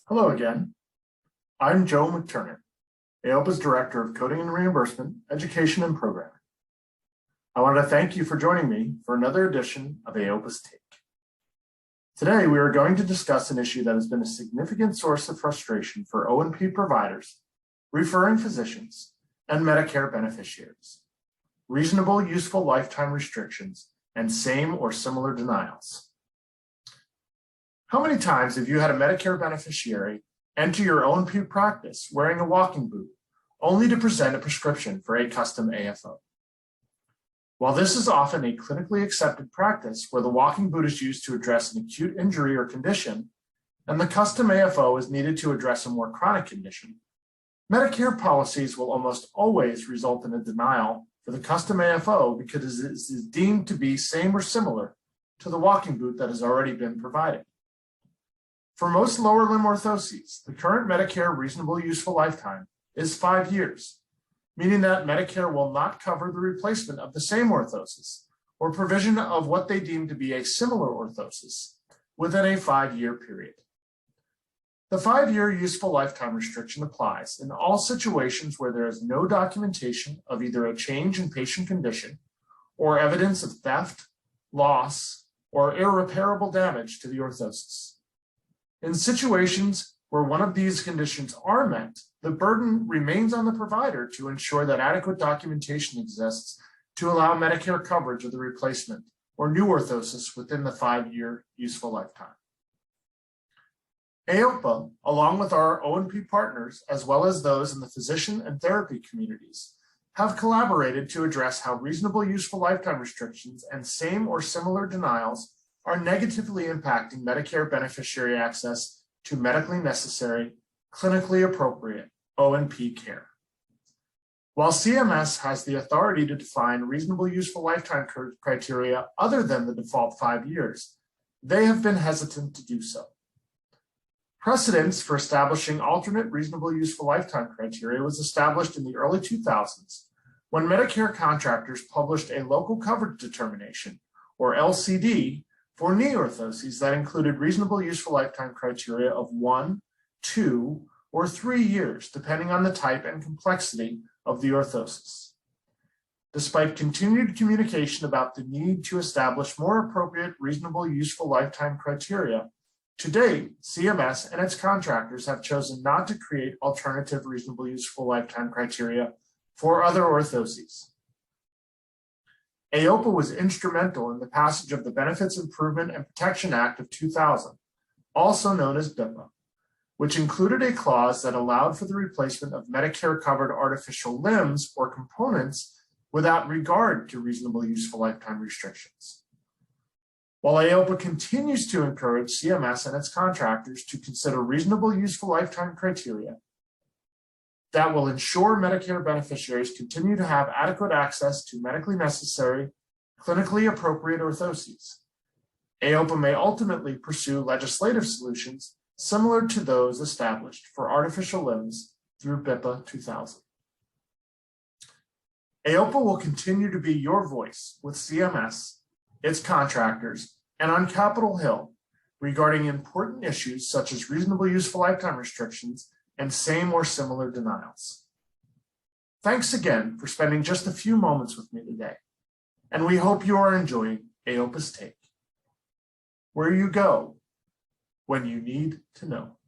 Hello again. I'm Joe McTurnan, AOPA's Director of Coding and Reimbursement, Education and Programming. I want to thank you for joining me for another edition of AOPA's Take. Today, we are going to discuss an issue that has been a significant source of frustration for O&P providers, referring physicians, and Medicare beneficiaries: reasonable useful lifetime restrictions and same or similar denials. How many times have you had a Medicare beneficiary enter your O&P practice wearing a walking boot, only to present a prescription for a custom AFO? While this is often a clinically accepted practice where the walking boot is used to address an acute injury or condition, and the custom AFO is needed to address a more chronic condition, Medicare policies will almost always result in a denial for the custom AFO because it is deemed to be same or similar to the walking boot that has already been provided. For most lower limb orthoses, the current Medicare reasonable useful lifetime is 5 years, meaning that Medicare will not cover the replacement of the same orthosis or provision of what they deem to be a similar orthosis within a 5-year period. The 5-year useful lifetime restriction applies in all situations where there is no documentation of either a change in patient condition or evidence of theft, loss, or irreparable damage to the orthosis. In situations where one of these conditions are met, the burden remains on the provider to ensure that adequate documentation exists to allow Medicare coverage of the replacement or new orthosis within the 5-year useful lifetime. AOPA, along with our O&P partners, as well as those in the physician and therapy communities, have collaborated to address how reasonable useful lifetime restrictions and same or similar denials are negatively impacting Medicare beneficiary access to medically necessary, clinically appropriate O&P care. While CMS has the authority to define reasonable useful lifetime criteria other than the default 5 years, they have been hesitant to do so. Precedents for establishing alternate reasonable useful lifetime criteria was established in the early 2000s when Medicare contractors published a local coverage determination, or LCD, for knee orthoses that included reasonable useful lifetime criteria of 1, 2, or 3 years, depending on the type and complexity of the orthosis. Despite continued communication about the need to establish more appropriate reasonable useful lifetime criteria, to date, CMS and its contractors have chosen not to create alternative reasonable useful lifetime criteria for other orthoses. AOPA was instrumental in the passage of the Benefits Improvement and Protection Act of 2000, also known as BIPA, which included a clause that allowed for the replacement of Medicare-covered artificial limbs or components without regard to reasonable useful lifetime restrictions. While AOPA continues to encourage CMS and its contractors to consider reasonable useful lifetime criteria that will ensure Medicare beneficiaries continue to have adequate access to medically necessary, clinically appropriate orthoses, AOPA may ultimately pursue legislative solutions similar to those established for artificial limbs through BIPA 2000. AOPA will continue to be your voice with CMS, its contractors, and on Capitol Hill regarding important issues such as reasonable useful lifetime restrictions and same or similar denials. Thanks again for spending just a few moments with me today, and we hope you are enjoying AOPA's Take, where you go when you need to know.